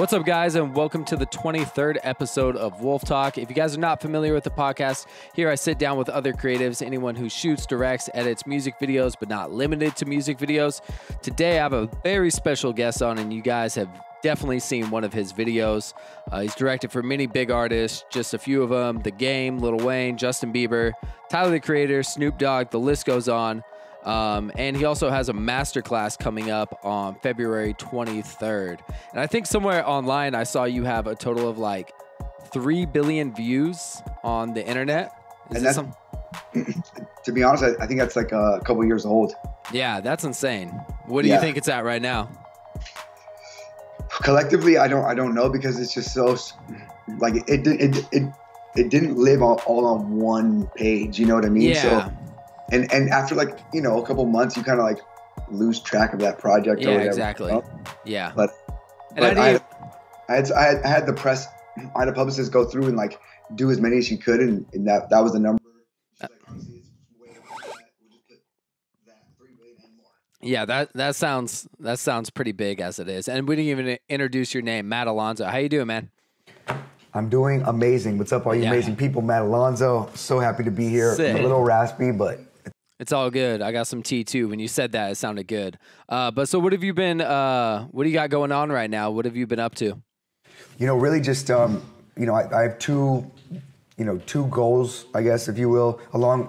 What's up, guys, and welcome to the 23rd episode of Wolf Talk. If you guys are not familiar with the podcast, here I sit down with other creatives, anyone who shoots, directs, edits music videos, but not limited to music videos. Today, I have a very special guest on, and you guys have definitely seen one of his videos. He's directed for many big artists, just a few of them: The Game, Lil Wayne, Justin Bieber, Tyler, the Creator, Snoop Dogg, the list goes on. And he also has a masterclass coming up on February 23rd. And I think somewhere online I saw you have a total of like 3 billion views on the internet. Is that some? To be honest, I think that's like a couple years old. Yeah, that's insane. What do you think it's at right now? Collectively, I don't know, because it's just so like it didn't live all on one page. You know what I mean? Yeah. So, and after like, you know, a couple months, you kind of like lose track of that project. Yeah, or whatever, exactly. you know? Yeah. But I had the press, I had a publicist go through and like do as many as she could, and that was the number. She's like, honestly, it's way over that. We'll just put that 3 billion and more. Yeah, that sounds pretty big as it is. And we didn't even introduce your name, Matt Alonzo. How you doing, man? I'm doing amazing. What's up, all you amazing people? Matt Alonzo. So happy to be here. Sick. I'm a little raspy, but it's all good. I got some tea too. When you said that, it sounded good. But so what have you been, what do you got going on right now? What have you been up to? You know, really just, I have two goals, I guess, if you will, along,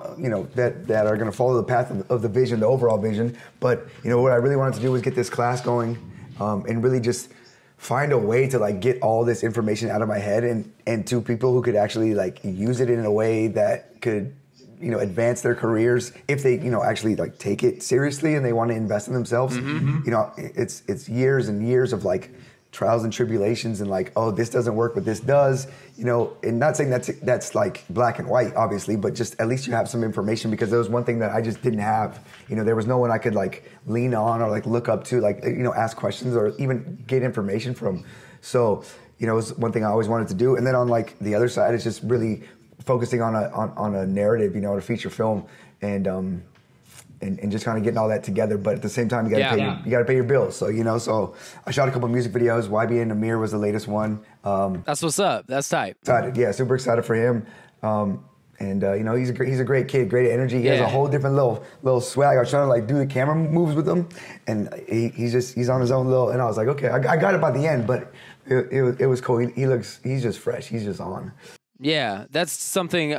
that are going to follow the path of the vision, the overall vision. But, what I really wanted to do was get this class going, and really just find a way to like get all this information out of my head and to people who could actually like use it in a way that could, advance their careers if they, actually like take it seriously and they want to invest in themselves. Mm-hmm. It's years and years of like trials and tribulations and like, oh, this doesn't work, but this does, and not saying that's like black and white, obviously, but just at least you have some information, because there was one thing that I just didn't have. There was no one I could like lean on or like look up to, like, ask questions or even get information from. So, it was one thing I always wanted to do. And then on like the other side, it's just really focusing on a narrative, a feature film, and just kind of getting all that together. But at the same time, you gotta pay your bills. So so I shot a couple of music videos. YBN Nahmir was the latest one. That's what's up. That's tight. Excited, yeah, super excited for him. He's a great kid, great energy. He has a whole different little swag. I was trying to like do the camera moves with him, and he's on his own little. And I was like, okay, I got it by the end, but it was cool. He's just fresh. He's just on. Yeah, that's something,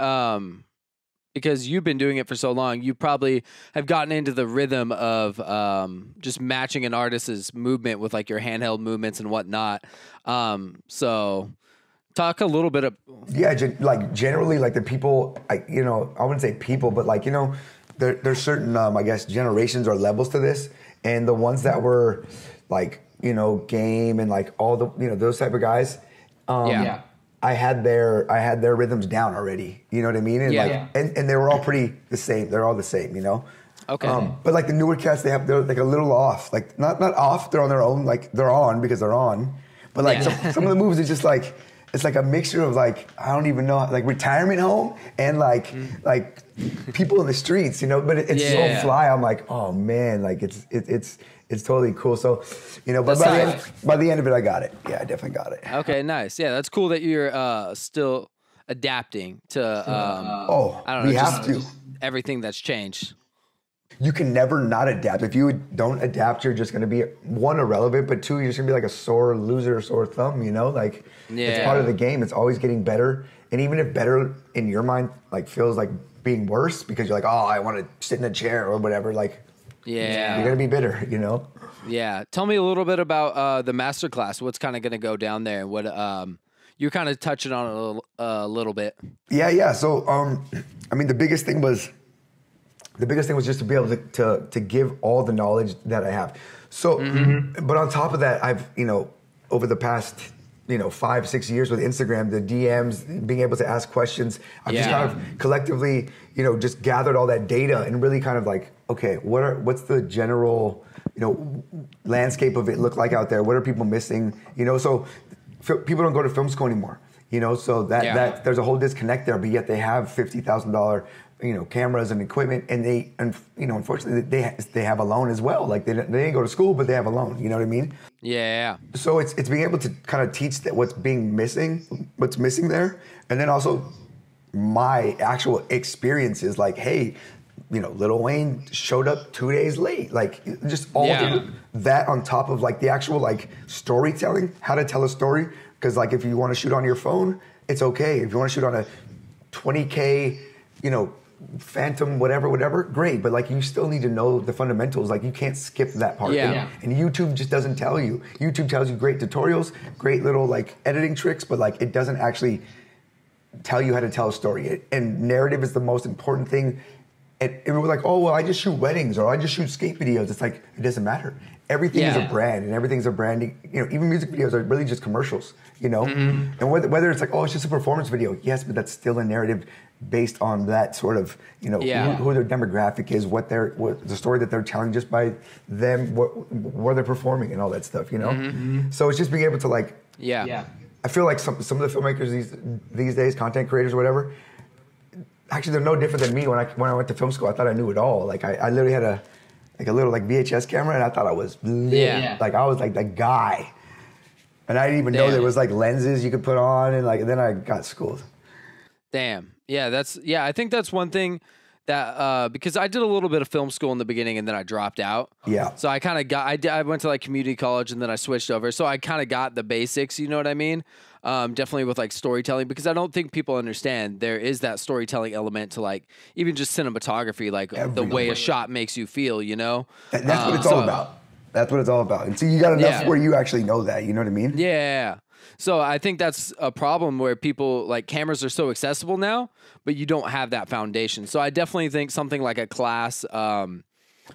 because you've been doing it for so long, you probably have gotten into the rhythm of just matching an artist's movement with like your handheld movements and whatnot. So talk a little bit of... Yeah, like generally like the people, I wouldn't say people, but like, there's certain, I guess, generations or levels to this. And the ones that were like, Game and like all the, those type of guys. I had their rhythms down already. You know what I mean? And and they were all pretty the same. They're all the same, Okay. But like the newer cats, they're like a little off. Like not off. They're on their own. Like they're on because they're on. But like some of the moves are just like, it's like a mixture of like, I don't even know, like retirement home and like people in the streets, But it's so fly. I'm like, oh man, like it's totally cool. So, but by the end of it, I got it. Yeah, I definitely got it. Okay, nice. Yeah, that's cool that you're still adapting to, I don't know, have to. Everything that's changed. You can never not adapt. If you don't adapt, you're just going to be, one, irrelevant, but two, you're just going to be like a sore loser, sore thumb, Like, it's part of the game. It's always getting better. And even if better in your mind, like, feels like being worse because you're like, oh, I want to sit in a chair or whatever, like, you're going to be bitter, Yeah. Tell me a little bit about the masterclass. What's kind of going to go down there? What you're kind of touching on it a little bit. Yeah. So, I mean, the biggest thing was just to be able to give all the knowledge that I have. So, but on top of that, I've, over the past, 5-6 years with Instagram, the DMs, being able to ask questions, I've just kind of collectively, just gathered all that data and really kind of like, okay, what's the general, landscape of it look like out there? What are people missing? So people don't go to film school anymore. you know, so that there's a whole disconnect there, but yet they have $50,000, you know, cameras and equipment, and you know, unfortunately they have a loan as well. Like they didn't go to school, but they have a loan, you know what I mean? Yeah. So it's being able to kind of teach that what's missing there, and then also my actual experiences, like, hey, you know, Lil Wayne showed up 2 days late. Like, just all that on top of, like, the actual, like, storytelling, how to tell a story. Because, like, if you want to shoot on your phone, it's okay. If you want to shoot on a 20K, you know, Phantom, whatever, great. But, like, you still need to know the fundamentals. Like, you can't skip that part. Yeah. And YouTube just doesn't tell you. YouTube tells you great tutorials, great little, like, editing tricks, but, like, it doesn't actually tell you how to tell a story. And narrative is the most important thing. And we're like, oh, well, I just shoot weddings or I just shoot skate videos. It's like, it doesn't matter. Everything is a brand, and everything's a branding. You know, even music videos are really just commercials, you know? And whether it's like, oh, it's just a performance video. Yes, but that's still a narrative based on that sort of, you know, who their demographic is, what the story that they're telling just by them, where they're performing and all that stuff, you know? So it's just being able to, like, I feel like some of the filmmakers these days, content creators or whatever, actually they're no different than me. When I went to film school, I thought I knew it all. Like I literally had a little like VHS camera, and I thought I was lit. Like I was like the guy, and I didn't even know there was like lenses you could put on, and then I got schooled. Damn. Yeah, I think that's one thing that because I did a little bit of film school in the beginning and then I dropped out. Yeah. So I kind of I went to like community college and then I switched over. So I kind of got the basics, you know what I mean? Definitely with like storytelling, because I don't think people understand there is that storytelling element to like even just cinematography, like the way a shot makes you feel, you know? That's what it's all about. That's what it's all about. And so you got enough where you actually know that, you know what I mean? Yeah. So I think that's a problem where people, like, cameras are so accessible now, but you don't have that foundation. So I definitely think something like a class. But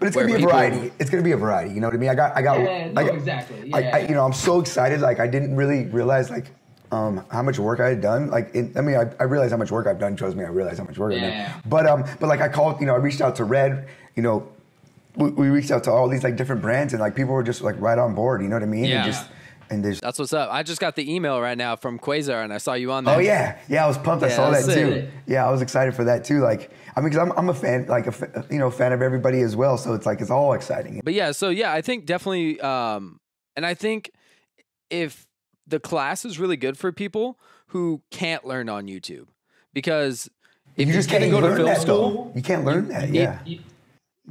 it's gonna be a variety. It's gonna be a variety. You know what I mean? I got exactly. Yeah. You know, I'm so excited. Like I didn't really realize like how much work I had done. Like I realized how much work I've done. Trust me, I realized how much work I've done. But like I called. You know, I reached out to Red. You know, we reached out to all these like different brands, and like people were just like right on board. You know what I mean? Yeah. That's what's up. I just got the email right now from Quasar, and I saw you on there. Oh yeah, I was pumped. I saw that too. Yeah, I was excited for that too. Like, I mean, because I'm a fan, like fan of everybody as well. So it's like it's all exciting. But yeah, I think definitely, and I think if the class is really good for people who can't learn on YouTube, because if you just can't go to film school, you can't learn that.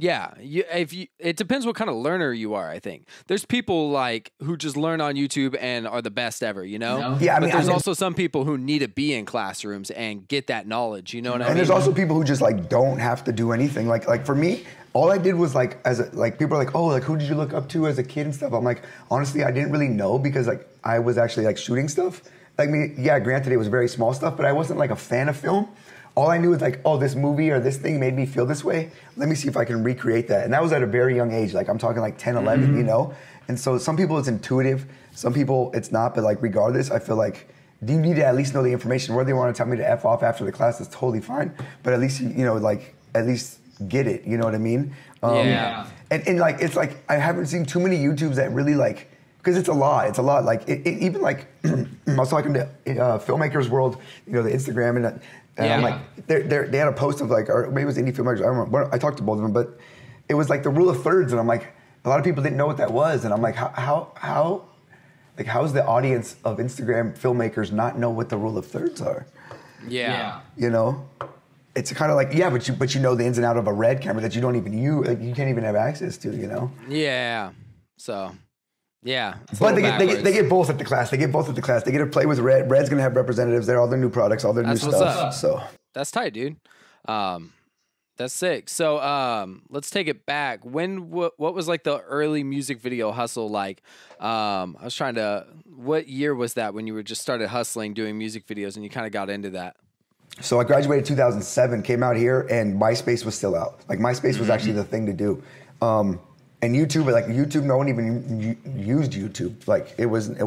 It depends what kind of learner you are. I think there's people like who just learn on YouTube and are the best ever, you know? Yeah, but there's also some people who need to be in classrooms and get that knowledge, you know what I mean? And there's also people who just like don't have to do anything. Like for me, all I did was like people are like, oh, like who did you look up to as a kid and stuff? I'm like, honestly, I didn't really know, because like I was actually like shooting stuff. Like granted it was very small stuff, but I wasn't like a fan of film. All I knew was like, oh, this movie or this thing made me feel this way. Let me see if I can recreate that. And that was at a very young age. Like I'm talking like 10, 11, you know? And so some people it's intuitive. Some people it's not. But like regardless, I feel like you need to at least know the information. Whether they want to tell me to F off after the class is totally fine. But at least, you know, like at least get it. You know what I mean? And like, it's like I haven't seen too many YouTubes that really like, because it's a lot. It's a lot. Like even like I was talking to Filmmakers World, you know, the Instagram and I'm like, they had a post of like, or maybe it was Indie Filmmakers. I don't remember. I talked to both of them, but it was like the rule of thirds, and I'm like, a lot of people didn't know what that was, and I'm like, how is the audience of Instagram filmmakers not know what the rule of thirds are? Yeah. You know, it's kind of like but you know the ins and out of a Red camera that you don't even like you can't even have access to, you know. Yeah. So. Yeah, but they get both at the class. They get to play with Red. Red's gonna have representatives there, all their new products, all their new stuff. So that's tight, dude. That's sick. So let's take it back. What was like the early music video hustle like? What year was that when you were just started hustling, doing music videos, and you kind of got into that? So I graduated 2007, came out here, and MySpace was still out. Like MySpace was actually the thing to do. And YouTube, no one even used YouTube. Like it wasn't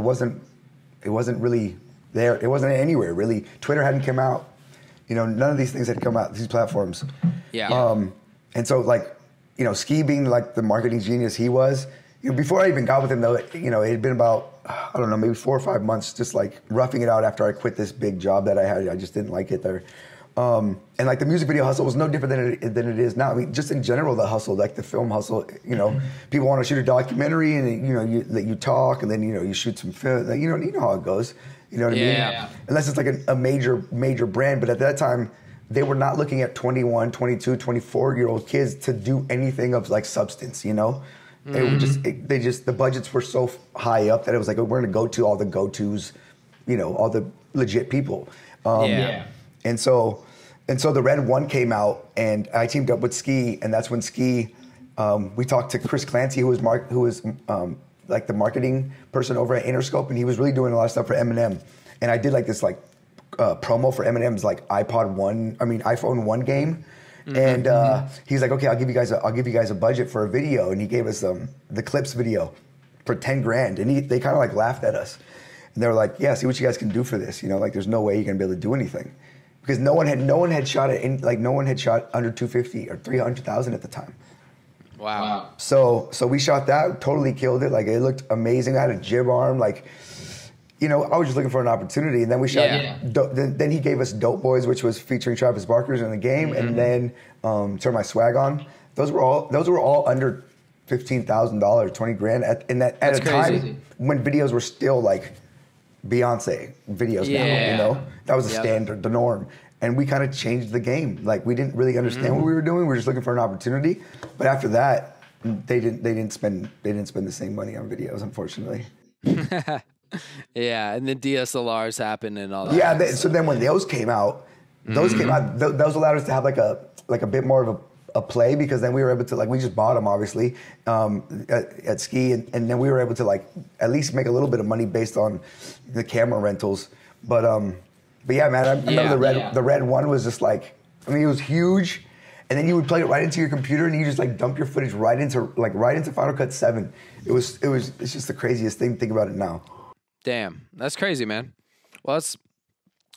really there. It wasn't anywhere really. Twitter hadn't come out. You know, none of these things had come out. These platforms. Yeah. And so like, you know, Ski being like the marketing genius he was, before I even got with him, though, it had been about, I don't know, maybe 4 or 5 months just like roughing it out after I quit this big job that I had. I just didn't like it there. And like the music video hustle was no different than it is now. I mean, just in general, the hustle, like the film hustle, people want to shoot a documentary and, you talk and then, you shoot some film. Like, you know how it goes. You know what I mean? Yeah. Unless it's like a major brand. But at that time, they were not looking at 21, 22, 24-year-old kids to do anything of like substance, It was the budgets were so high up that it was like, we're going to go to all the go-tos, all the legit people. And so the Red One came out, and I teamed up with Ski, and that's when Ski, we talked to Chris Clancy, who was like the marketing person over at Interscope, and he was really doing a lot of stuff for Eminem. And I did like this like promo for Eminem's like iPhone 1 game. And he's like, okay, I'll give you guys a budget for a video, and he gave us the Clips video for $10,000, and they kind of like laughed at us, and they were like, yeah, see what you guys can do for this, like there's no way you're gonna be able to do anything, because no one had shot under 250 or 300,000 at the time. Wow. So we shot that, totally killed it, like it looked amazing. I had a jib arm, like. I was just looking for an opportunity, and then we shot. Then he gave us Dope Boys, which was featuring Travis Barker's in the game, and then Turn My Swag On. Those were all under $15,000, $20,000 at a time when videos were still like Beyonce videos now. That was the standard, the norm, and we kind of changed the game. Like we didn't really understand what we were doing. We were just looking for an opportunity. But after that, they didn't spend the same money on videos, unfortunately. Yeah, and then DSLRs happened and all that. Yeah, so then when those came out, those allowed us to have like a bit more of a play, because then we were able to, like, we just bought them obviously at Ski, and then we were able to like at least make a little bit of money based on the camera rentals. But yeah, man, I remember the Red One was just like, I mean, it was huge. And then you would plug it right into your computer, and you just like dump your footage right into Final Cut 7. It's just the craziest thing. Think about it now. Damn, that's crazy, man. Well,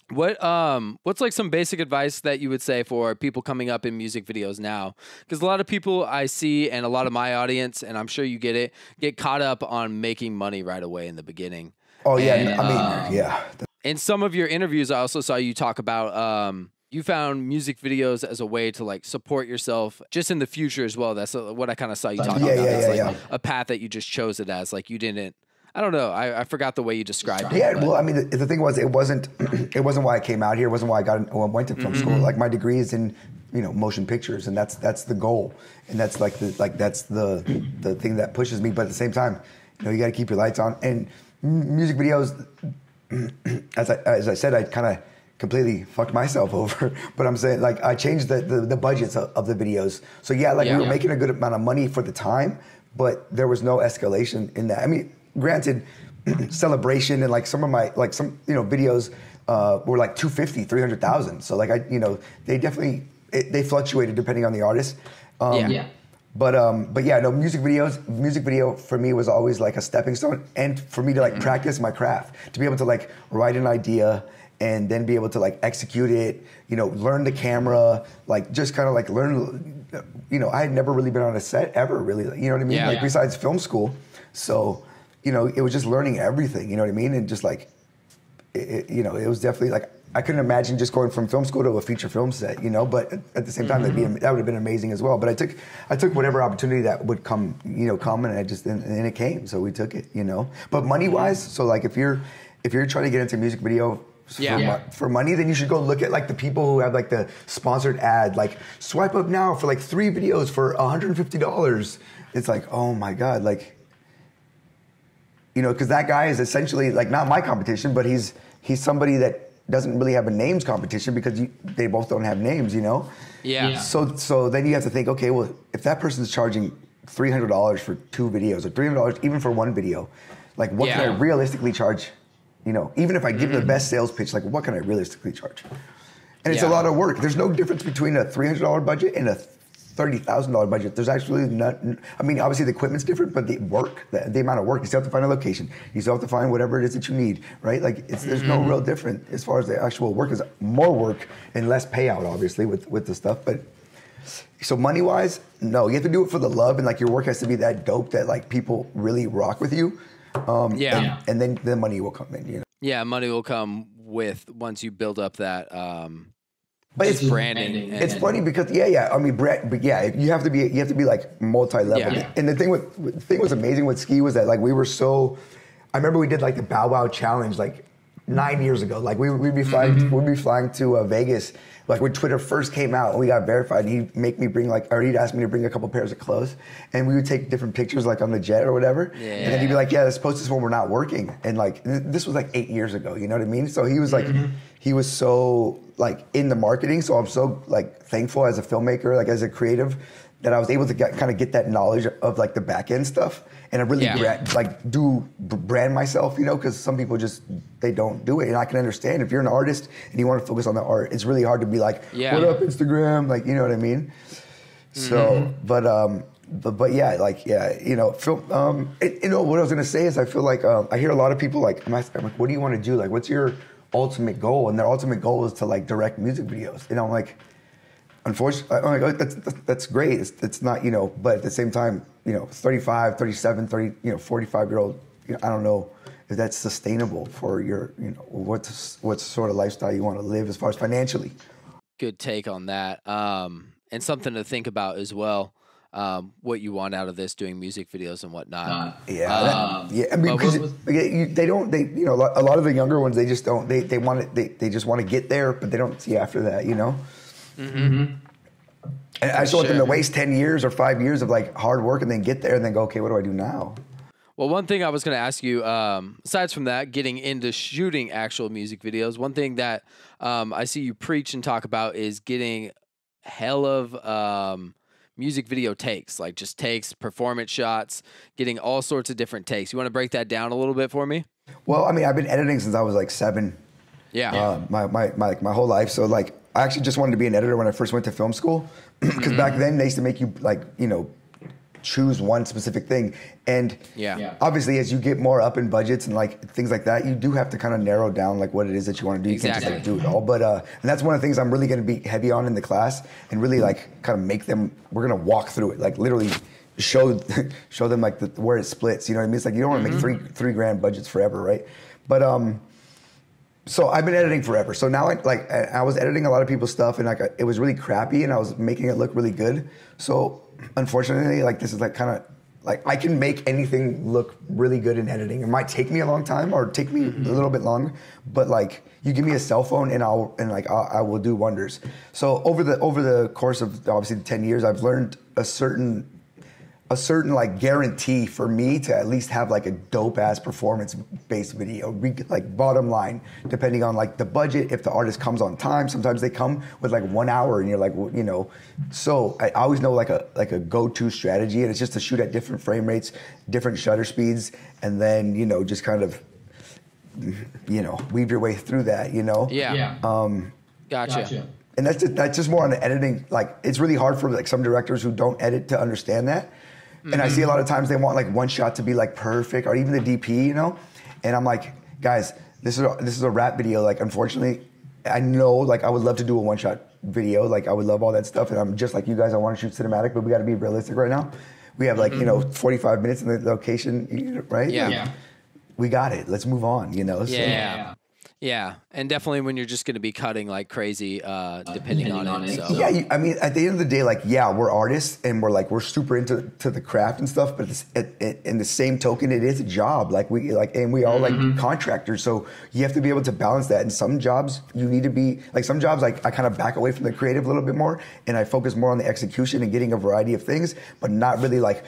what's like some basic advice that you would say for people coming up in music videos now? Because a lot of people I see, and a lot of my audience, and I'm sure you get caught up on making money right away in the beginning. Oh yeah, and, yeah. In some of your interviews, I also saw you talk about you found music videos as a way to like support yourself just in the future as well. That's what I kind of saw you talking about. It's a path that you just chose it as. Like you didn't. I don't know. I forgot the way you described it. Yeah, well, I mean, the thing was, it wasn't why I came out here. It wasn't why I went to film school. Like my degree is in, motion pictures, and that's the goal, and that's that's the thing that pushes me. But at the same time, you got to keep your lights on. And music videos, as I said, I kind of completely fucked myself over. But I'm saying, like, I changed the budgets of the videos. So yeah, we were making a good amount of money for the time, but there was no escalation in that. I mean, granted, Celebration and like some of my videos were like 250, 300,000. So like they definitely they fluctuated depending on the artist. But yeah, no, music video for me was always like a stepping stone, and for me to like practice my craft, to be able to like write an idea and then be able to like execute it, learn the camera, like just kind of like learn, I had never really been on a set ever really, you know what I mean? Besides film school. So, it was just learning everything, you know what I mean? And just like, it was definitely like, I couldn't imagine just going from film school to a feature film set, but at the same time, that would have been amazing as well. But I took whatever opportunity that would come, and it came, so we took it, But money wise, so like if you're trying to get into music video for money, then you should go look at like the people who have like the sponsored ad, like swipe up now for like 3 videos for $150. It's like, oh my God, like, because that guy is essentially like not my competition, but he's somebody that doesn't really have a names competition because they both don't have names, Yeah. So then you have to think, okay, well, if that person's charging $300 for 2 videos or $300 even for 1 video, like what can I realistically charge? Even if I give them the best sales pitch, like what can I realistically charge? And it's a lot of work. There's no difference between a $300 budget and a $30,000 budget. There's actually not. I mean, obviously the equipment's different, but the work, the amount of work, you still have to find a location. You still have to find whatever it is that you need, right? Like there's no real difference as far as the actual work. Is more work and less payout, obviously, with the stuff. But So money wise, no, you have to do it for the love, and like your work has to be that dope that like people really rock with you. And then the money will come in, you know. Yeah, money will come with once you build up that. But it's branding. It's funny because I mean, but you have to be like multi-level. Yeah. And the thing was amazing with Ski was that like we were so. I remember we did like the Bow Wow challenge like 9 years ago. Like we'd be flying to Vegas. Like when Twitter first came out and we got verified, he'd make me bring he'd ask me to bring a couple pairs of clothes, and we would take different pictures like on the jet or whatever. Yeah. And then he'd be like, "Yeah, let's post this when we're not working." And like this was like 8 years ago. You know what I mean? So he was like, he was so like in the marketing. So I'm so like thankful as a filmmaker, like as a creative, that I was able to kind of get that knowledge of like the back end stuff, and I really brand myself, you know, because some people just they don't do it, and I can understand if you're an artist and you want to focus on the art, it's really hard to be like, what up Instagram, like, you know what I mean? So, but yeah, like you know, film. You know what I was gonna say is I feel like I hear a lot of people like, I'm like, what do you want to do? Like, what's your ultimate goal? And their ultimate goal is to like direct music videos, and I'm like. Unfortunately, I'm like, that's great. It's not, you know, but at the same time, you know, 35, 37, 30, you know, 45-year-old, you know, I don't know if that's sustainable for your, you know, what sort of lifestyle you want to live as far as financially. Good take on that. And something to think about as well. What you want out of this, doing music videos and whatnot. I mean, because they you know, a lot of the younger ones, they just don't, they want it, they just want to get there, but they don't see after that, you know? And I just want them to waste 10 years or 5 years of like hard work and then get there and then go, okay, what do I do now? Well, one thing I was going to ask you, aside from that, getting into shooting actual music videos, one thing that I see you preach and talk about is getting hell of music video takes, like just takes, performance shots, getting all sorts of different takes. You want to break that down a little bit for me? Well, I mean, I've been editing since I was like 7. Yeah. My whole life. So like, I actually just wanted to be an editor when I first went to film school, because back then they used to make you like, you know, choose one specific thing. And obviously as you get more up in budgets and like things like that, you do have to kind of narrow down like what it is that you want to do. You can't just like do it all. But and that's one of the things I'm really going to be heavy on in the class, and really like kind of make them, we're going to walk through it, like literally show them like where it splits. You know what I mean? It's like you don't want to make three grand budgets forever, right? But so I've been editing forever. So now I was editing a lot of people's stuff, and like it was really crappy, and I was making it look really good. So unfortunately, like this is like kind of like I can make anything look really good in editing. It might take me a long time or take me a little bit long, but like you give me a cell phone and I will do wonders. So over the course of obviously 10 years, I've learned a certain like guarantee for me to at least have like a dope ass performance based video, like bottom line, depending on like the budget. If the artist comes on time, sometimes they come with like 1 hour and you're like, well, you know, so I always know like a go-to strategy, and it's just to shoot at different frame rates, different shutter speeds, and then, you know, just kind of, you know, weave your way through that, you know? Gotcha. And that's just more on the editing. Like, it's really hard for like some directors who don't edit to understand that. And I see a lot of times they want like one shot to be like perfect, or even the DP, you know? And I'm like, guys, this is a rap video. Like, unfortunately, I know like I would love to do a one shot video. Like I would love all that stuff. And I'm just like you guys, I want to shoot cinematic, but we got to be realistic right now. We have like, you know, 45 minutes in the location, right? Yeah. We got it. Let's move on, you know? Yeah, and definitely when you're just going to be cutting like crazy, depending on it. So. Yeah, I mean, at the end of the day, like, yeah, we're artists and we're super into the craft and stuff. But in the same token, it is a job. Like we all like contractors, so you have to be able to balance that. And some jobs you need to be like, some jobs like I kind of back away from the creative a little bit more, and I focus more on the execution and getting a variety of things, but not really like,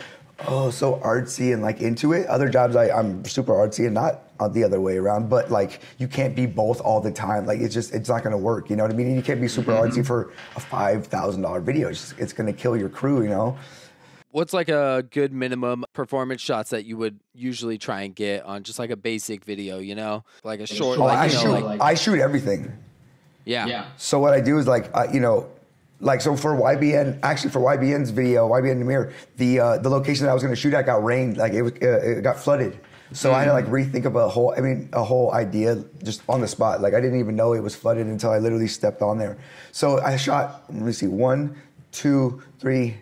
oh, so artsy and like into it. Other jobs I'm super artsy and not the other way around, but like you can't be both all the time. Like it's not going to work. You know what I mean? You can't be super artsy for a $5,000 video. It's going to kill your crew, you know? What's like a good minimum performance shots that you would usually try and get on just like a basic video, you know? Like a short, I shoot everything. Yeah. So what I do is like, you know, like, so for YBN, actually for YBN's video, YBN Nahmir, the location that I was going to shoot at got rained, like it got flooded. So I had to like rethink of a whole idea just on the spot. Like I didn't even know it was flooded until I literally stepped on there. So I shot, let me see, 1, 2, 3,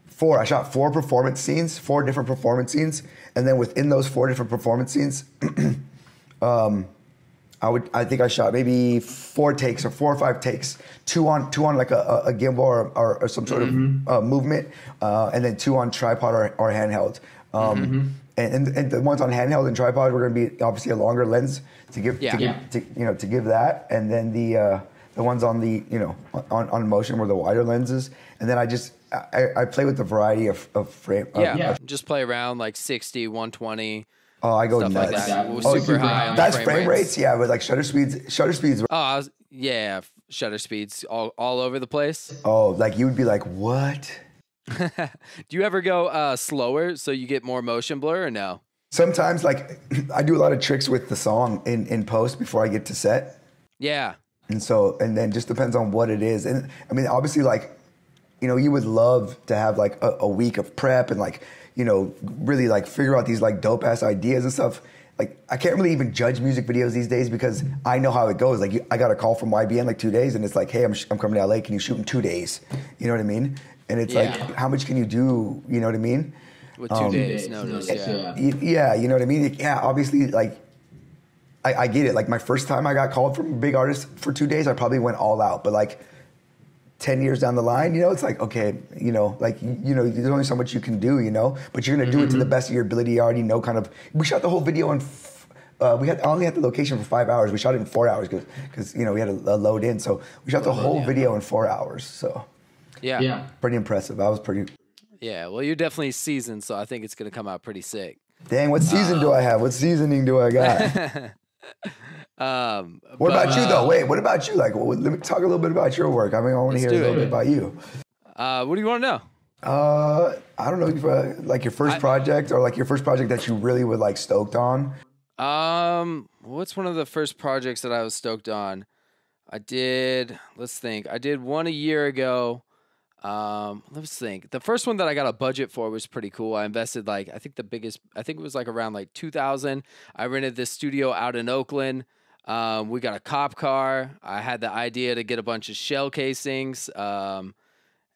4. I shot 4 performance scenes, 4 different performance scenes, and then within those 4 different performance scenes, I think I shot maybe 4 takes or 4 or 5 takes, two on like a gimbal or some sort of movement, and then 2 on tripod or handheld. And the ones on handheld and tripod were going to be obviously a longer lens to give that, and then the ones on the on motion were the wider lenses, and then I play with the variety of frame. Just play around like 60, 120. Oh, I go stuff nuts. like that. Super high on That's the frame rates. Yeah, with like shutter speeds. Oh, shutter speeds all over the place. Oh, like you would be like, what? Do you ever go slower so you get more motion blur or no? Sometimes, like, I do a lot of tricks with the song in post before I get to set. Yeah. And then just depends on what it is. And I mean, obviously, like, you would love to have like a week of prep and like, really like figure out these like dope ass ideas and stuff. Like, I can't really even judge music videos these days because I know how it goes. Like, I got a call from YBN like 2 days and it's like, hey, I'm coming to LA. Can you shoot in 2 days? You know what I mean? And it's like, how much can you do? You know what I mean? With 2 days notice, yeah, you know what I mean? Yeah, obviously, like, I get it. Like, my first time I got called from a big artist for 2 days, I probably went all out. But, like, 10 years down the line, it's like, okay, like, there's only so much you can do, but you're going to do it to the best of your ability. You already know kind of, we shot the whole video in, I only had the location for 5 hours. We shot it in 4 hours because we had a load in. So we shot the whole video in 4 hours. So yeah. Pretty impressive. I was pretty. Yeah. Well, you're definitely seasoned. So I think it's going to come out pretty sick. Dang, what season do I have? What seasoning do I got? What about you though? Wait, what about you? Like, let me talk a little bit about your work. I mean, I want to hear a little bit about you. What do you want to know? I don't know, like your first project or like your first project that you really were like stoked on. What's one of the first projects that I was stoked on? Let's think. I did one a year ago. Let's think. The first one that I got a budget for was pretty cool. I invested I think it was like around like 2,000. I rented this studio out in Oakland. We got a cop car. I had the idea to get a bunch of shell casings. And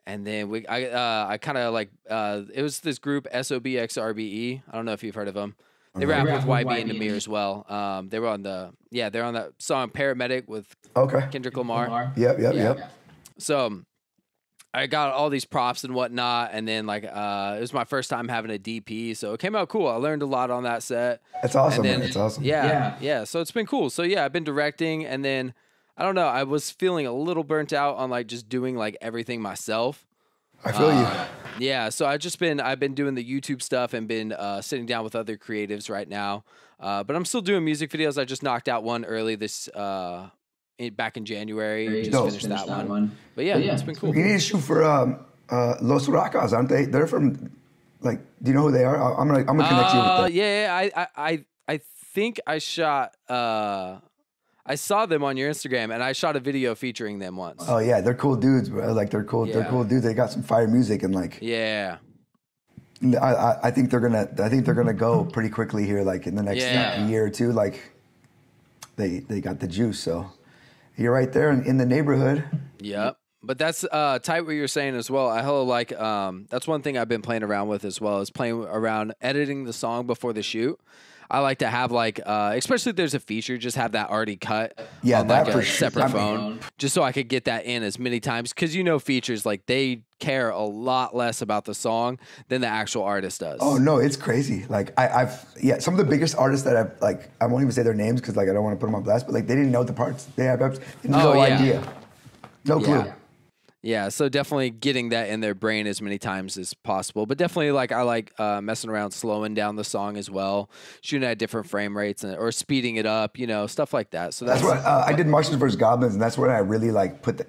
then I kind of like, it was this group SOBXRBE. I don't know if you've heard of them. They rap with YBN Nahmir as well. They were on they're on that song Paramedic with Kendrick Lamar. Yep. So I got all these props and whatnot, and then it was my first time having a DP, so it came out cool. I learned a lot on that set. That's awesome, man. It's awesome. Yeah. So it's been cool. So yeah, I've been directing, and then I don't know. I was feeling a little burnt out on just doing everything myself. I feel you. Yeah. So I've been doing the YouTube stuff and been sitting down with other creatives right now. But I'm still doing music videos. I just knocked out one early back in January. Just finished that one. But yeah, it's been cool. You need to shoot for Los Huracas, aren't they? They're from, do you know who they are? I'm gonna connect you with them. Yeah. I think I shot. I saw them on your Instagram, and I shot a video featuring them once. Oh yeah, they're cool dudes, bro. They're cool. Yeah. They're cool dudes. They got some fire music and Yeah. I think they're gonna go pretty quickly here, in the next year or two. They got the juice, so. You're right there in the neighborhood. Yep. But that's tight what you're saying as well. I hella that's one thing I've been playing around with as well, is playing around editing the song before the shoot. I like to have especially if there's a feature, just have that already cut on a separate phone, just so I could get that in as many times. Because features, they care a lot less about the song than the actual artist does. Oh no, it's crazy. I've some of the biggest artists that I've I won't even say their names because I don't want to put them on blast, but they didn't know the parts. They have no idea, no clue. Yeah, so definitely getting that in their brain as many times as possible. But definitely, I like messing around, slowing down the song as well, shooting at different frame rates or speeding it up, stuff like that. So that's what I did. Martians vs. Goblins, and that's where I really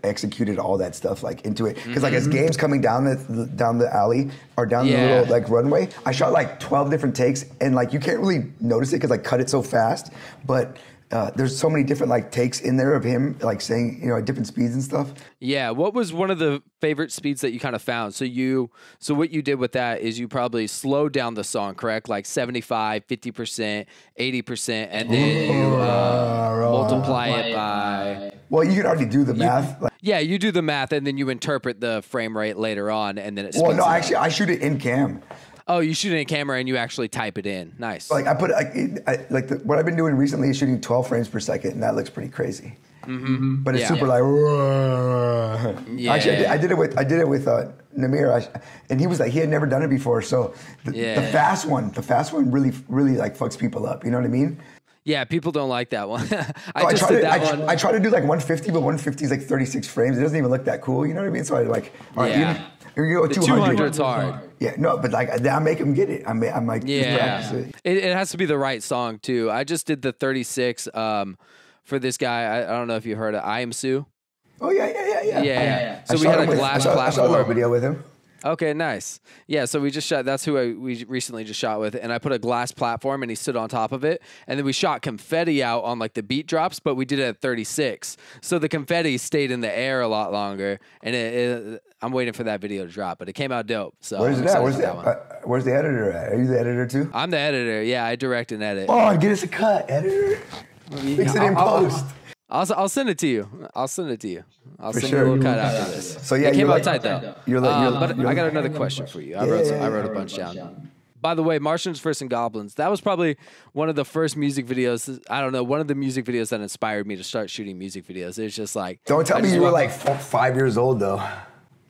executed all that stuff into it. Because as games coming down the alley or down the little runway, I shot 12 different takes, and you can't really notice it because I cut it so fast, but. There's so many different takes in there of him saying at different speeds and stuff. Yeah, what was one of the favorite speeds that you kind of found? So what you did with that is you probably slowed down the song, correct? 75, 50%, 80%, and then you multiply it by Well, you can already do the math. Yeah, you do the math and then you interpret the frame rate later on, and then it. Well, no, actually, I shoot it in cam. Oh, you shoot it in camera and you actually type it in. Nice. Like I put what I've been doing recently is shooting 12 frames per second, and that looks pretty crazy. But it's super like. Actually, I did it with Nahmir, and he was like he had never done it before. So the fast one really like fucks people up. You know what I mean? Yeah, people don't like that one. I try to do like 150, but 150 is like 36 frames. It doesn't even look that cool. You know what I mean? So I like, all right, you go 200. It's hard. Yeah, no, but like I make him get it. I'm like, it has to be the right song too. I just did the 36 for this guy. I don't know if you heard of I Am Sue. Oh yeah. So we had a glass platform. I saw a little video with him. Okay, nice. Yeah, so we just shot. That's who we recently just shot with, and I put a glass platform, and he stood on top of it, and then we shot confetti out on like the beat drops, but we did it at 36, so the confetti stayed in the air a lot longer, and I'm waiting for that video to drop, but it came out dope. So where's it at? Where's the editor at? Are you the editor too? I'm the editor. Yeah, I direct and edit. Oh, get us a cut, editor. Fix it in post. I'll send it to you. I'll send you a little cut after this. So yeah, it came out tight though. But I got another question for you. I wrote a bunch down. By the way, Martians vs. Goblins. That was probably one of the first music videos. I don't know, one of the music videos that inspired me to start shooting music videos. It was just like. Don't tell me you were like 5 years old though.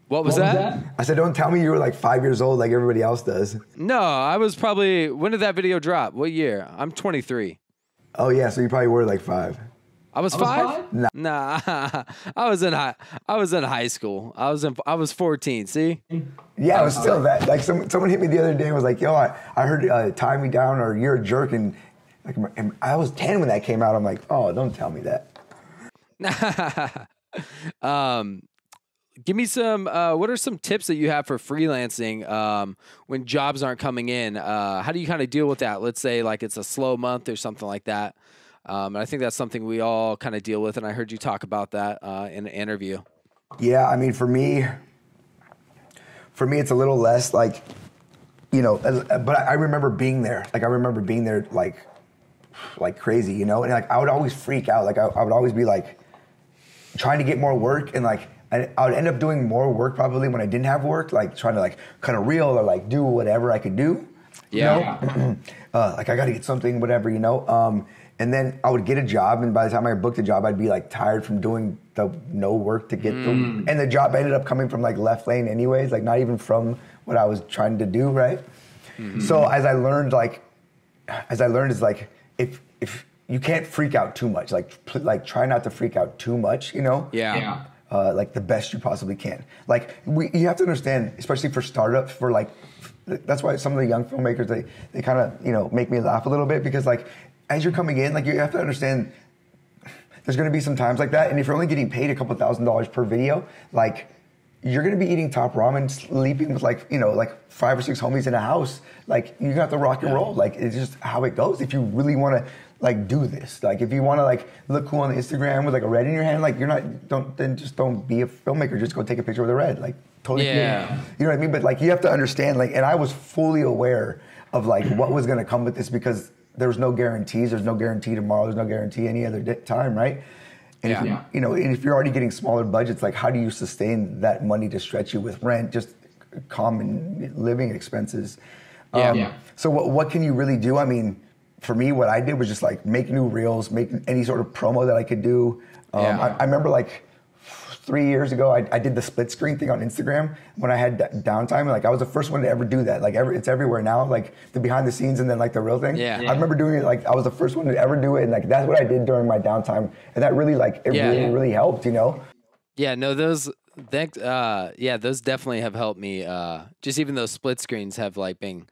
What was that? I said, don't tell me you were like 5 years old like everybody else does. No, I was probably. When did that video drop? What year? I'm 23. Oh yeah, so you probably were like 5. I was 5? Nah. I was in high school. I was 14. See? Yeah, it was still that. Like someone hit me the other day and was like, "Yo, I heard tie me down or you're a jerk," and like and I was 10 when that came out. I'm like, "Oh, don't tell me that." Give me some. What are some tips that you have for freelancing when jobs aren't coming in? How do you kind of deal with that? Let's say like it's a slow month or something like that. And I think that's something we all kind of deal with, and I heard you talk about that in an interview. Yeah, I mean, for me, it's a little less like, you know, but I remember being there. Like, I remember being there like crazy, you know? And like, I would always freak out. Like, I would always be like trying to get more work, and like, I would end up doing more work probably when I didn't have work, like trying to like cut a reel or like do whatever I could do. Yeah. You know? Like, I got to get something, whatever, you know? And then I would get a job, and by the time I booked a job, I'd be like tired from doing the no work to get through. And the job ended up coming from like left lane anyways, like not even from what I was trying to do, right? So as I learned is like, if you can't freak out too much, like try not to freak out too much, you know? Yeah. Like the best you possibly can. Like you have to understand, especially for startups, for like, that's why some of the young filmmakers, they kind of, you know, make me laugh a little bit, because like, as you're coming in, like you have to understand there's going to be some times like that. And if you're only getting paid a couple $1,000s per video, like you're going to be eating top ramen, sleeping with like, you know, like 5 or 6 homies in a house. Like you got to rock and roll. Like it's just how it goes. If you really want to like do this, like if you want to like look cool on the Instagram with like a red in your hand, like don't be a filmmaker. Just go take a picture with a red. Like totally. Yeah. Cool. You know what I mean? But like you have to understand, like, and I was fully aware of like what was going to come with this, because there was no guarantees. There's no guarantee tomorrow. There's no guarantee any other time, right? And if you're already getting smaller budgets, like how do you sustain that money to stretch you with rent, just common living expenses? So what can you really do? I mean, for me, what I did was just like make new reels, make any sort of promo that I could do. I remember like 3 years ago, I did the split screen thing on Instagram when I had downtime. And like I was the first one to ever do that. Like it's everywhere now, like the behind the scenes and then like the real thing. Yeah. I remember doing it, like I was the first one to ever do it. And like that's what I did during my downtime. And that really really helped, you know? Yeah, no, those definitely have helped me. Just even those split screens have like been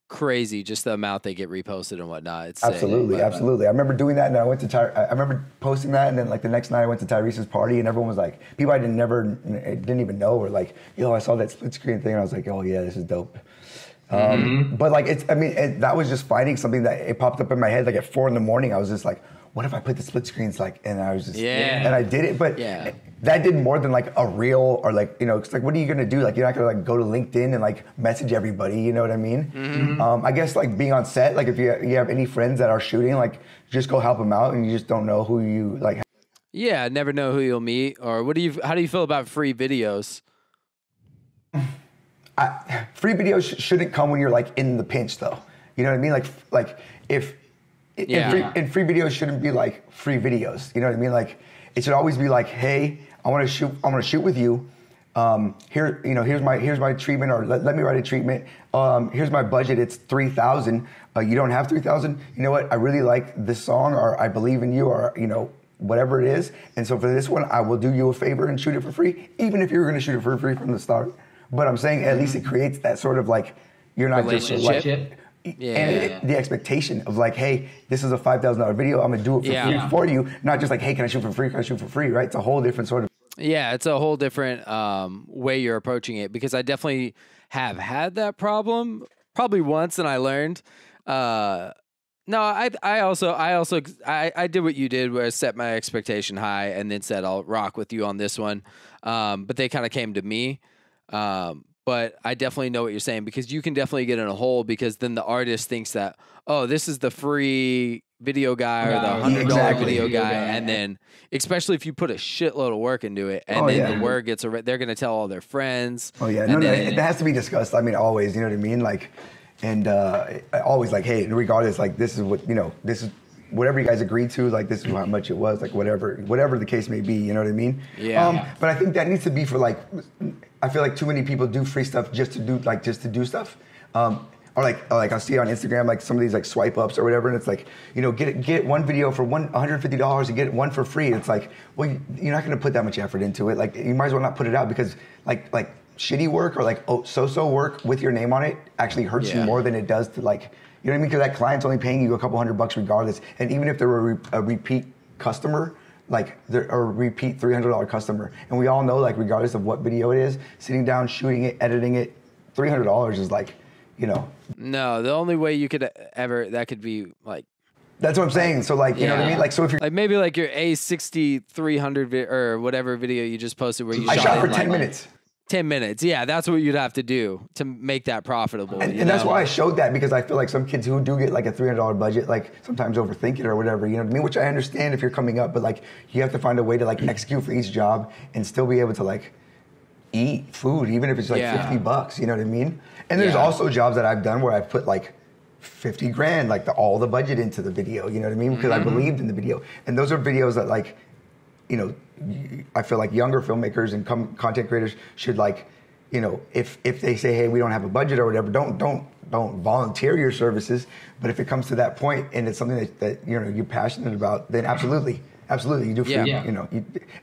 crazy, just the amount they get reposted and whatnot. It's absolutely. I remember doing that, and I went to I remember posting that, and then like the next night I went to Tyrese's party, and everyone was like, people I didn't even know were like, yo, I saw that split screen thing, and I was like, oh yeah, this is dope. But like that was just finding something that it popped up in my head like at 4 a.m. I was just like, what if I put the split screens like, and I was just, and I did it, but that did more than like a reel or like, you know, it's like, what are you gonna do? Like, you're not gonna like go to LinkedIn and like message everybody, you know what I mean? I guess like being on set, like if you have any friends that are shooting, like just go help them out, and you just don't know who you like. Yeah, never know who you'll meet. Or how do you feel about free videos? Free videos shouldn't come when you're like in the pinch, though. You know what I mean? Like if and free videos shouldn't be like free videos. You know what I mean? Like it should always be like, hey, I want to shoot with you. Here's my treatment, or let me write a treatment. Here's my budget. It's $3,000. You don't have $3,000. You know what? I really like this song, or I believe in you, or whatever it is. And so for this one, I will do you a favor and shoot it for free, even if you're going to shoot it for free from the start. But I'm saying at least it creates that sort of like, you're not just like, and the expectation of like, hey, this is a $5,000 video. I'm going to do it for free for you. Not just like, hey, can I shoot for free? Can I shoot for free? Right? It's a whole different sort of. Yeah, it's a whole different way you're approaching it, because I definitely have had that problem probably once, and I learned. No, I also did what you did, where I set my expectation high and then said I'll rock with you on this one. But they kind of came to me. But I definitely know what you're saying, because you can definitely get in a hole, because then the artist thinks that, oh, this is the free video guy or the $100 video guy, and then especially if you put a shitload of work into it, and then the word gets they're going to tell all their friends. Oh yeah, it has to be discussed. I mean, always, you know what I mean? Like, and always like, hey, regardless, like this is what this is. Whatever you guys agreed to, like this is how much it was, like whatever the case may be, you know what I mean? Yeah. But I think that needs to be for like, I feel like too many people do free stuff just to do stuff. Or like I see on Instagram, like some of these like swipe ups or whatever, and it's like, get one video for $150 and get one for free. It's like, well, you're not going to put that much effort into it. Like you might as well not put it out, because like shitty work or like so work with your name on it actually hurts you more than it does to like. You know what I mean? Because that client's only paying you a couple $100 regardless. And even if they're a repeat customer, like they're a repeat $300 customer. And we all know, like, regardless of what video it is, sitting down, shooting it, editing it, $300 is like, No, the only way you could that could be like. That's what I'm saying. So like, you know what I mean? Like, so if you're like maybe like your A6300 or whatever video you just posted where you I shot for 10 minutes. 10 minutes. Yeah, that's what you'd have to do to make that profitable. And that's why I showed that, because I feel like some kids who do get like a $300 budget, like sometimes overthink it or whatever, you know what I mean? Which I understand if you're coming up, but like you have to find a way to like execute for each job and still be able to like eat food, even if it's like $50, you know what I mean? And there's also jobs that I've done where I've put like 50 grand, like all the budget into the video, you know what I mean? Because I believed in the video. And those are videos that like, I feel like younger filmmakers and content creators should like, if they say, hey, we don't have a budget or whatever, don't volunteer your services. But if it comes to that point and it's something that you're passionate about, then absolutely you do free.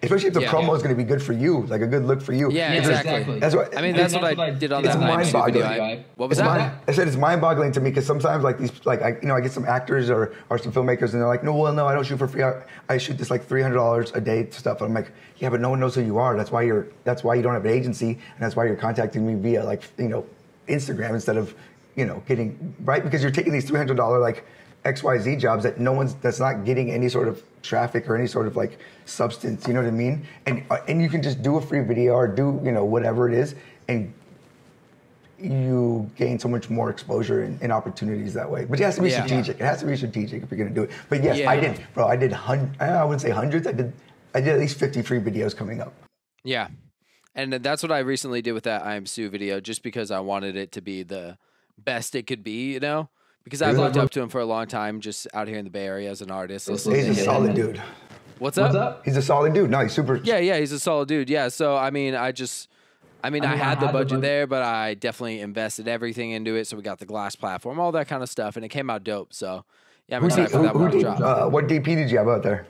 Especially if the promo is going to be good for you, like a good look for you. Yeah, exactly. That's what I did on that mind-boggling. What was that? I said it's mind-boggling to me, because sometimes like these, like I get some actors or some filmmakers, and they're like, no, I don't shoot for free. I shoot this like $300 a day stuff. And I'm like, yeah, but no one knows who you are. That's why you don't have an agency, and that's why you're contacting me via like Instagram instead of getting right, because you're taking these $300 like XYZ jobs that that's not getting any sort of traffic or any sort of like substance, you know what I mean? And you can just do a free video or do, whatever it is, and you gain so much more exposure and opportunities that way. But it has to be strategic. It has to be strategic if you're going to do it. But yes, I did I wouldn't say hundreds. I did at least 50 free videos coming up. Yeah. And that's what I recently did with that I Am Sue video, just because I wanted it to be the best it could be, because I've looked up to him for a long time, just out here in the Bay Area as an artist. He's a solid dude. What's up? He's a solid dude. No, he's super. Yeah, he's a solid dude. Yeah, so I mean, I had the budget there, but I definitely invested everything into it. So we got the glass platform, all that kind of stuff, and it came out dope. So yeah, I'm excited for that one to drop. What DP did you have out there?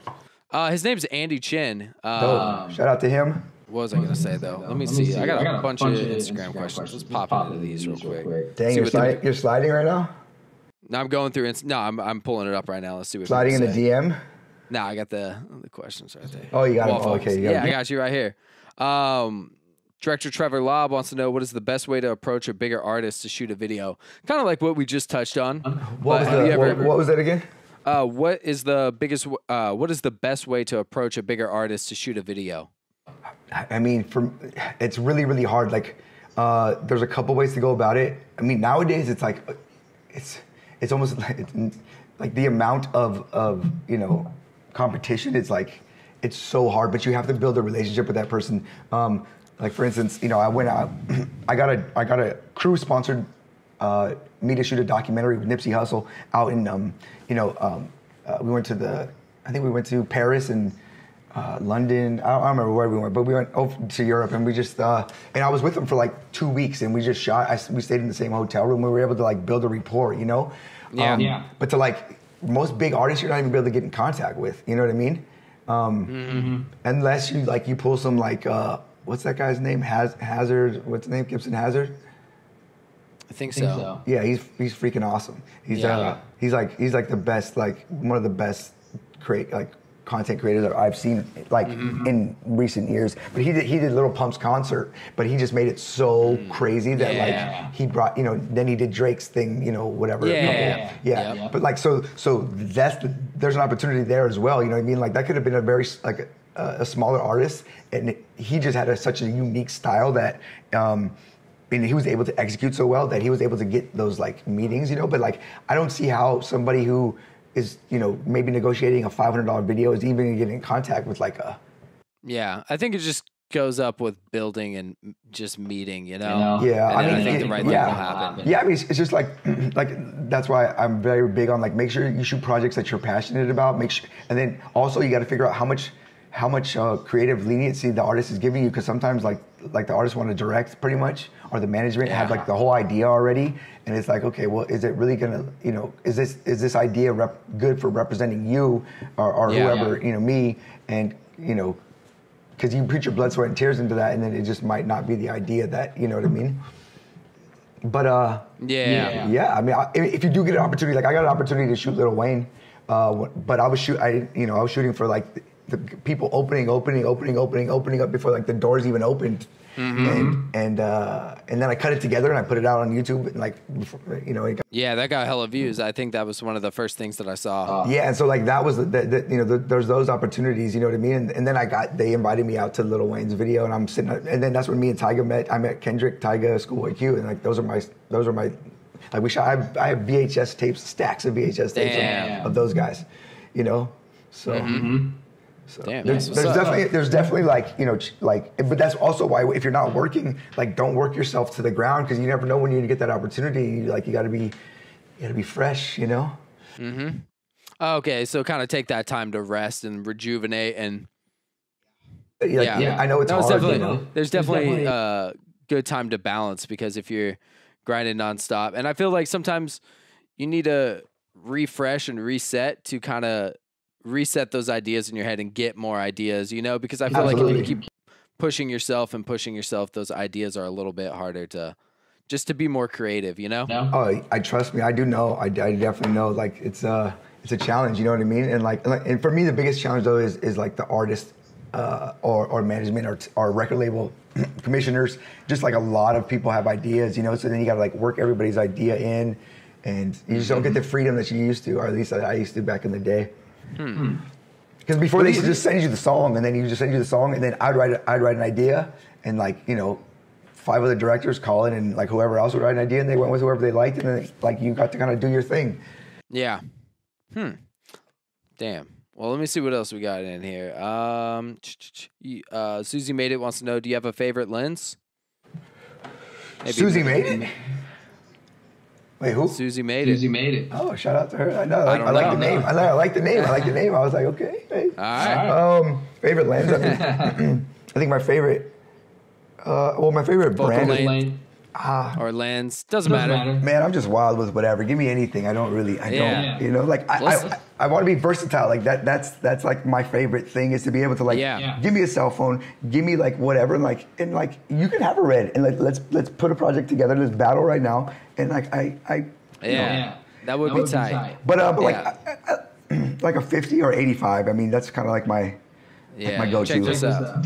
His name's Andy Chin. Shout out to him. What was I going to say, though? Let me see. I got a bunch of Instagram questions. Let's pop into these real quick. Dang, you're sliding right now? No, I'm going through. I'm pulling it up right now. Let's see what. Sliding in the DM? No, I got the questions right there. Oh, you got them. Okay, I got you right here. Director Trevor Lobb wants to know, what is the best way to approach a bigger artist to shoot a video? Kind of like what we just touched on. What was that again? What is the best way to approach a bigger artist to shoot a video? I mean, it's really, really hard. Like, there's a couple ways to go about it. I mean, nowadays it's like, it's almost like the amount of competition. It's like, it's so hard, but you have to build a relationship with that person. Like for instance, you know, I went out, I got a crew sponsored me to shoot a documentary with Nipsey Hussle out in, we went to Paris and London. I don't remember where we went, but we went over to Europe, and we just and I was with them for like 2 weeks, and we just shot. We stayed in the same hotel room. We were able to like build a rapport, you know. But to like most big artists, you're not even able to get in contact with. You know what I mean? Unless you pull some like what's that guy's name? Hazard. What's his name? Gibson Hazard. I think so. Yeah, he's freaking awesome. He's like the best, like one of the best content creators that I've seen in recent years. But he did Little Pump's concert, but he just made it so crazy that like he brought, you know, then he did Drake's thing, you know, whatever. But like so there's an opportunity there as well. You know what I mean? Like that could have been a very like a smaller artist, and he just had such a unique style that. And he was able to execute so well that he was able to get those like meetings, you know. But like, I don't see how somebody who is, you know, maybe negotiating a $500 video is even gonna get in contact with like a. Yeah, I think it just goes up with building and just meeting, you know. Yeah, and I think the right thing will happen. Yeah, I mean, it's just like that's why I'm very big on like make sure you shoot projects that you're passionate about. Make sure, and then also you got to figure out how much creative leniency the artist is giving you, because sometimes like the artist want to direct pretty much, or the management have like the whole idea already, and it's like, okay, well, is it really gonna, you know, is this idea good for representing you or whoever, you know, me, and you know, because you put your blood, sweat, and tears into that, and then it just might not be the idea that, you know what I mean. But I mean, if you do get an opportunity, like I got an opportunity to shoot Lil Wayne, but I was shooting for like the people opening up before like the doors even opened, and then I cut it together and I put it out on YouTube, and like before, you know, that got hella views. I think that was one of the first things that I saw. And so like that was there's those opportunities, you know what I mean, and then they invited me out to Lil Wayne's video, and I'm sitting, and then that's when me and Tyga met. I met Kendrick, Tyga, Schoolboy Q, and like those are my like we shot. I have VHS tapes, stacks of VHS tapes of those guys, you know, so. So there's definitely like, you know, like, but that's also why if you're not working, like don't work yourself to the ground, because you never know when you're gonna get that opportunity. Like you gotta be fresh, you know. Okay, so kind of take that time to rest and rejuvenate, and I know it's hard. There's definitely a good time to balance, because if you're grinding nonstop, and I feel like sometimes you need to refresh and reset to kind of reset those ideas in your head and get more ideas, you know, because I feel like if you keep pushing yourself, those ideas are a little bit harder to be more creative, you know? Oh, I trust me. I do know. I definitely know. Like it's a challenge, you know what I mean? And and for me, the biggest challenge though is like the artist or management or record label commissioners. Just like a lot of people have ideas, you know, so then you got to like work everybody's idea in, and you just don't get the freedom that you used to, or at least I used to back in the day. Because before they just send you the song, and then you just send you the song, and then I'd write an idea, and like, you know, 5 other directors call in, and like whoever else would write an idea, and they went with whoever they liked, and then like you got to kind of do your thing. Yeah. Damn. Well, let me see what else we got in here. Susie Made It wants to know, do you have a favorite lens? Susie Made It? Wait, who? Susie Made It. Oh, shout out to her. I know. I like the name. I like the name. I was like, okay. Hey. All right. Favorite lens? I think my favorite. My favorite brand is or lens. Doesn't matter. Man, I'm just wild with whatever. Give me anything. I don't. You know, like I want to be versatile. Like that's like my favorite thing, is to be able to like give me a cell phone, give me like whatever, and like you can have a red, and let's put a project together. Let's battle right now, and like that would be tight. But like a 50 or 85. I mean, that's kind of like my go-to. Check this out.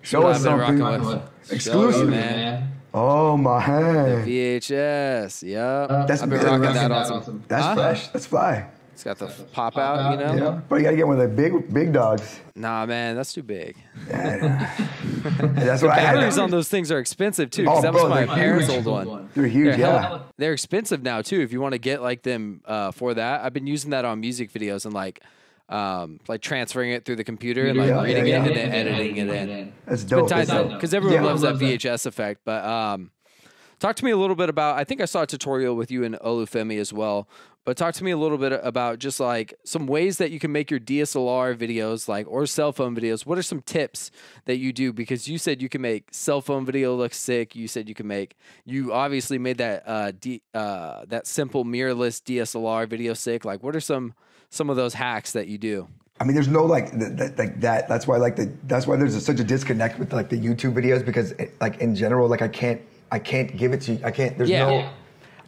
Show us something exclusive, man. Oh my hand. The VHS. Yep. I've been rocking that on some. That's fresh. That's fly. It's got the pop out, you know. Yeah. But you gotta get one of the big dogs. Nah, man, that's too big. That's what I had. Batteries on those things are expensive too. Because that was my parents' old one. They're huge. They're expensive now too. If you want to get like them for that, I've been using that on music videos, and like like transferring it through the computer and like reading it and then editing it in. That's dope. Because everyone loves that VHS effect. But talk to me a little bit about, I think I saw a tutorial with you and Olufemi as well, but talk to me a little bit about just like some ways that you can make your DSLR videos like, or cell phone videos. What are some tips that you do? Because you said you can make cell phone video look sick. You said you obviously made that, that simple mirrorless DSLR video sick. Like what are some of those hacks that you do? I mean, there's no like that. That's why that's why there's such a disconnect with like the YouTube videos, because like in general, like I can't give it to you. I can't. There's no.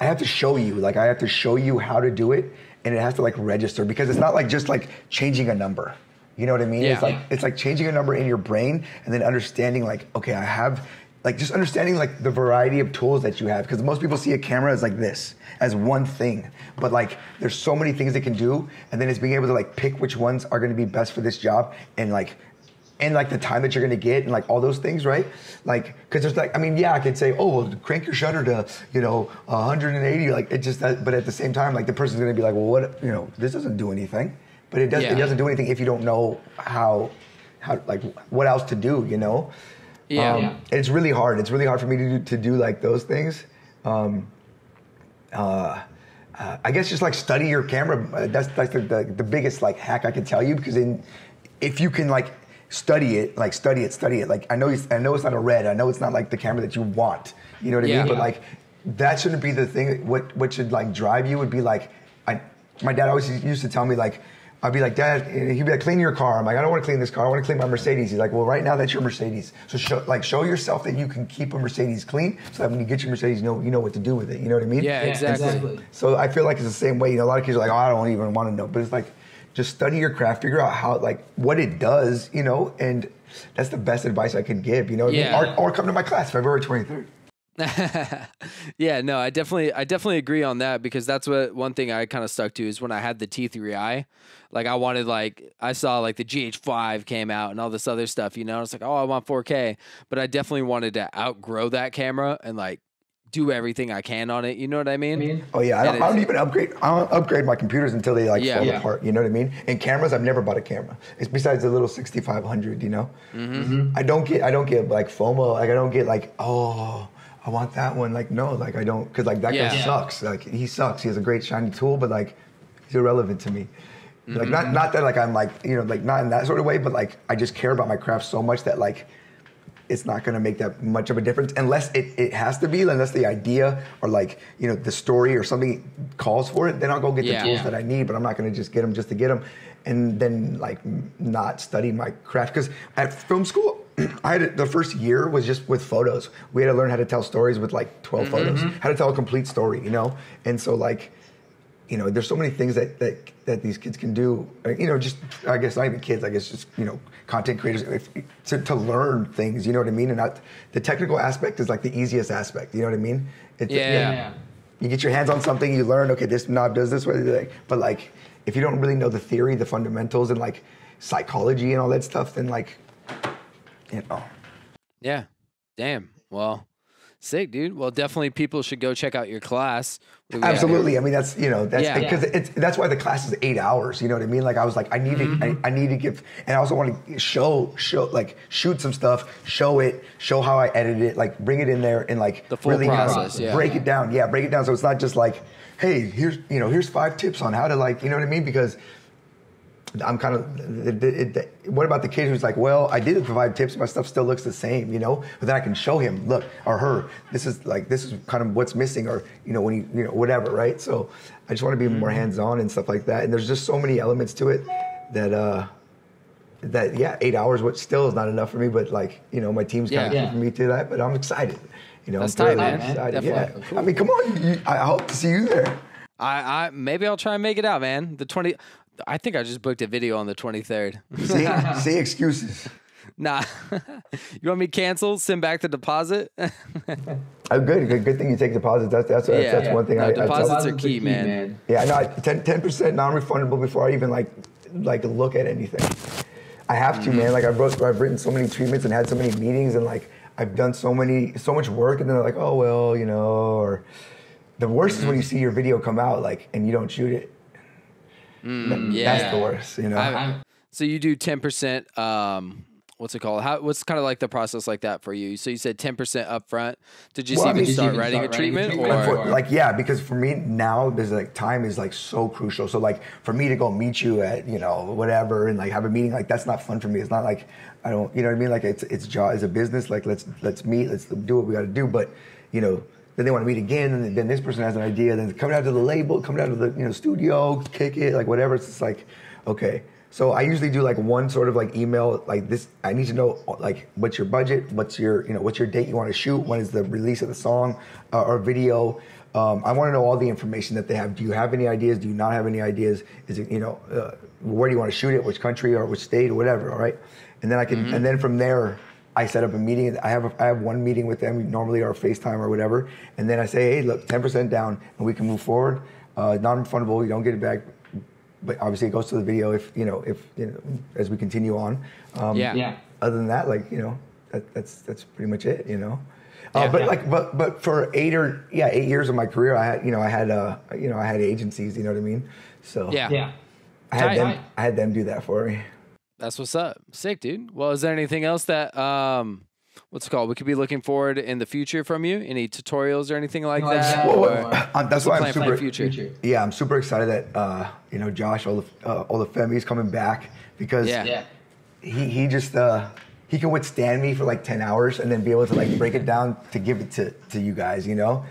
I have to show you. Like I have to show you how to do it, and it has to like register, because it's not like just like changing a number. You know what I mean? Yeah. It's like changing a number in your brain, and then understanding like, okay, I have like just understanding like the variety of tools that you have, because most people see a camera as like this, as one thing, but like there's so many things it can do, and then it's being able to like pick which ones are going to be best for this job, and like the time that you're going to get, and like all those things, right? Like, because there's like, I mean, yeah, I could say, oh, well, crank your shutter to 180, like it just, but at the same time, like the person's going to be like, well, what, this doesn't do anything, but it does, it doesn't do anything if you don't know how like what else to do, It's really hard. It's really hard for me to do like those things. I guess just like study your camera. That's the biggest like hack I can tell you, because if you can like study it. Like I know it's not a red. I know it's not like the camera that you want. You know what I mean? But like that shouldn't be the thing. What should like drive you would be like, my dad always used to tell me like, I'd be like, Dad, he'd be like, clean your car. I'm like, I don't want to clean this car. I want to clean my Mercedes. He's like, well, right now that's your Mercedes. So show yourself that you can keep a Mercedes clean, so that when you get your Mercedes, you know what to do with it. You know what I mean? Yeah, exactly. So I feel like it's the same way. A lot of kids are like, oh, I don't even want to know. But it's like, just study your craft, figure out how, like, what it does, and that's the best advice I could give, Or come to my class February 23rd. Yeah, no, I definitely agree on that, because that's one thing I kind of stuck to is when I had the T3i, like I wanted, like I saw like the GH5 came out and all this other stuff, it's like, oh, I want 4K, but I definitely wanted to outgrow that camera and like do everything I can on it. You know what I mean? Oh yeah, I don't even upgrade. I don't upgrade my computers until they like fall apart. You know what I mean? And cameras, I've never bought a camera. It's besides the little 6500. Mm-hmm. I don't get like FOMO. Like I don't get like, oh, I want that one. Like no, like I don't, because like that guy sucks. Like he sucks. He has a great shiny tool, but like he's irrelevant to me. Mm-hmm. Like not that like I'm like like not in that sort of way, but like I just care about my craft so much that like it's not going to make that much of a difference unless it has to be, unless the idea or like the story or something calls for it. Then I'll go get the tools that I need, but I'm not going to just get them just to get them, and then like not study my craft. Because at film school, the first year was just with photos. We had to learn how to tell stories with like 12 photos, how to tell a complete story, and so like. There's so many things that these kids can do. Just I guess not even kids. I guess just content creators to learn things. You know what I mean? And not the technical aspect is like the easiest aspect. You know what I mean? You get your hands on something, you learn. Okay, this knob does this way. But like, if you don't really know the theory, the fundamentals, and like psychology and all that stuff, then like, Yeah. Damn. Well. Sick, dude. Well, definitely people should go check out your class. Absolutely. I mean, that's because that's why the class is 8 hours. You know what I mean? Like I was like, I need to give, and I also want to show, like shoot some stuff, show how I edit it, like bring it in there and like the full process, break it down. Yeah, break it down. So it's not just like, hey, here's 5 tips on how to like, you know what I mean? Because I'm kind of, what about the kid who's like, well, I did provide tips, my stuff still looks the same, but then I can show him, look, or her, this is kind of what's missing, or, when whatever, right? So I just want to be more hands-on and stuff like that. And there's just so many elements to it that 8 hours, which still is not enough for me, but like, my team's kind of keeping me to that, but I'm excited. That's I'm tight, man. excited. Yeah. Cool. I mean, come on, I hope to see you there. I maybe I'll try and make it out, man. I think I just booked a video on the 23rd. See excuses. Nah. You want me to cancel? Send back the deposit? Oh, good thing you take deposits. That's one thing. Deposits are key, man. Yeah, no, 10% non-refundable before I even like look at anything. I have to, man. Like I've written so many treatments and had so many meetings, and like I've done so much work, and then they're like, oh well, or the worst is when you see your video come out like and you don't shoot it. That's the worst, you know. So you do 10%. What's it called? What's kind of like the process like that for you? So you said 10% upfront. Did you even start writing a treatment, or like, yeah, because for me now, there's like time is like so crucial. So like for me to go meet you at, you know, whatever, and like have a meeting, like that's not fun for me. It's not like I don't, you know what I mean? Like it's a business. Like let's meet, let's do what we got to do. But you know, then they want to meet again, and then this person has an idea. Then come down to the label, come down to the studio, kick it, like whatever. It's just like, okay. So I usually do like one sort of like email like this. I need to know like what's your budget, what's your date you want to shoot, when is the release of the song or video. I want to know all the information that they have. Do you have any ideas? Do you not have any ideas? Is it where do you want to shoot it? Which country or which state or whatever? All right, and then I can and then from there I set up a meeting. I have one meeting with them normally or FaceTime or whatever, and then I say, hey, look, 10% down, and we can move forward. Non-refundable. You don't get it back. But obviously it goes to the video if as we continue on. Other than that, like that's pretty much it, you know. But for 8 years of my career, I had agencies, you know what I mean. So I had them do that for me. That's what's up. Sick, dude. Well, is there anything else that what's it called? We could be looking forward in the future from you. Any tutorials or anything like that? That's why I'm super. Yeah, I'm super excited that Josh Olafemi is coming back because he just he can withstand me for like 10 hours and then be able to like break it down to give it to you guys, you know.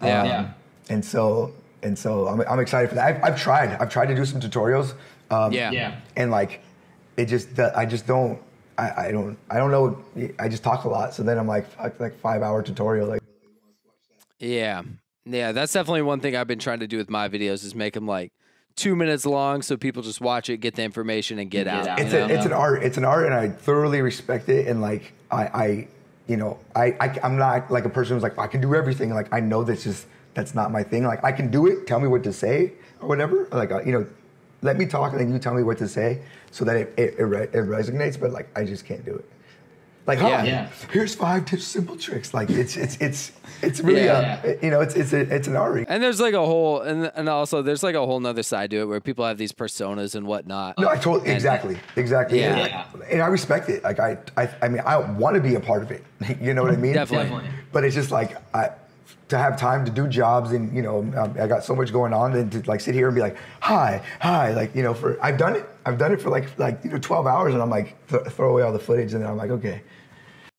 And so I'm excited for that. I've tried to do some tutorials. And like it just I don't know. I just talk a lot. So then I'm like 5-hour tutorial. Like, yeah. That's definitely one thing I've been trying to do with my videos is make them like 2 minutes long, so people just watch it, get the information, and get out. It's an art. It's an art, and I thoroughly respect it. And like I'm not like a person who's like I can do everything. Like I know that's not my thing. Like I can do it. Tell me what to say or whatever. Like let me talk and then you tell me what to say so that it resonates, but like I just can't do it. Like, here's 5 tips, simple tricks. Like it's really it's an art. And there's like a whole and also there's like a whole nother side to it where people have these personas and whatnot. No, exactly. Yeah. And I respect it. Like I mean I want to be a part of it. You know what I mean? Definitely. But it's just like to have time to do jobs and I got so much going on and to like sit here and be like hi like I've done it for like 12 hours and I'm like throw away all the footage and then I'm like okay.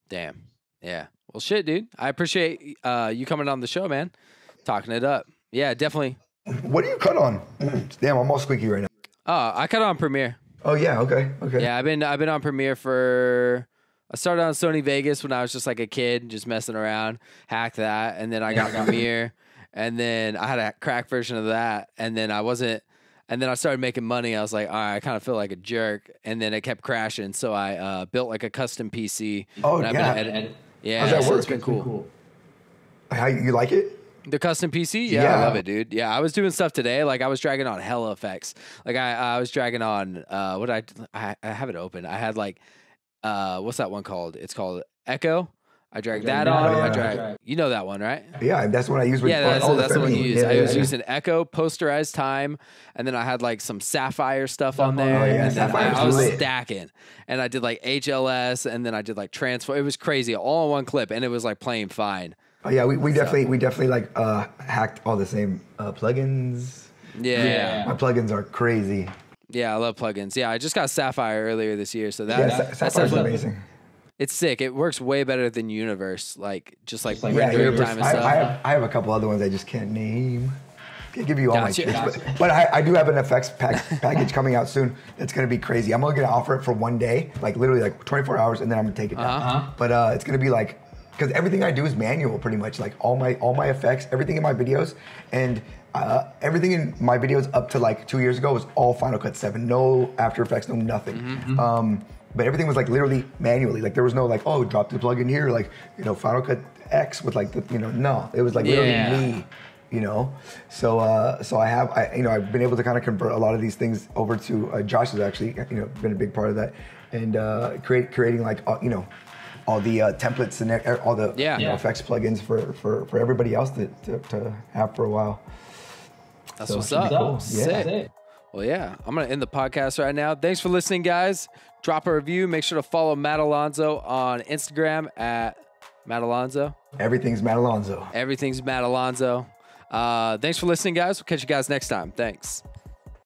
Damn. Yeah. Well, shit, dude. I appreciate you coming on the show, man. Talking it up. Yeah, definitely. What do you cut on? Damn, I'm all squeaky right now. Oh, I cut on Premiere. Oh yeah, okay. Yeah, I've been on Premiere I started on Sony Vegas when I was just like a kid, just messing around, hacked that, and then I got Premiere, and then I had a crack version of that, and then I started making money. I was like, all right, I kind of feel like a jerk, and then it kept crashing, so I built like a custom PC. Oh, and I've been editing. Yeah, how's that work? It's been cool. How you like it? The custom PC? Yeah, I love it, dude. Yeah, I was doing stuff today. Like I was dragging on hella effects. Like I was dragging on I have it open. I had like what's that one called? It's called Echo. I dragged that on. I dragged. You know that one, right? Yeah, that's what I use. That's the one you use. I was using Echo, posterized time, and then I had like some Sapphire stuff on there. And then I was stacking, and I did like HLS, and then I did like transfer. It was crazy, all in one clip, and it was like playing fine. Oh yeah, we definitely like hacked all the same plugins. Yeah, my plugins are crazy. Yeah, I love plugins. Yeah, I just got Sapphire earlier this year, so that's amazing. It's sick. It works way better than Universe, like rendering time and stuff. I have a couple other ones I just can't name. Can't give you all my tips, but I do have an effects package coming out soon. That's gonna be crazy. I'm only gonna offer it for one day, like literally like 24 hours, and then I'm gonna take it down. But it's gonna be like because everything I do is manual, pretty much. Like all my effects, everything in my videos, and everything in my videos up to like 2 years ago was all Final Cut 7, no After Effects, no nothing. But everything was like literally manually. Like there was no like, oh, drop the plug in here, like Final Cut X with like the no, it was like literally me, So I've been able to kind of convert a lot of these things over to Josh has actually been a big part of that, and creating like all the templates and all the effects plugins for everybody else to have for a while. That's what's up. Cool. Sick. Well, yeah, I'm going to end the podcast right now. Thanks for listening, guys. Drop a review. Make sure to follow Matt Alonzo on Instagram at Matt Alonzo. Everything's Matt Alonzo. Everything's Matt Alonzo. Thanks for listening, guys. We'll catch you guys next time. Thanks.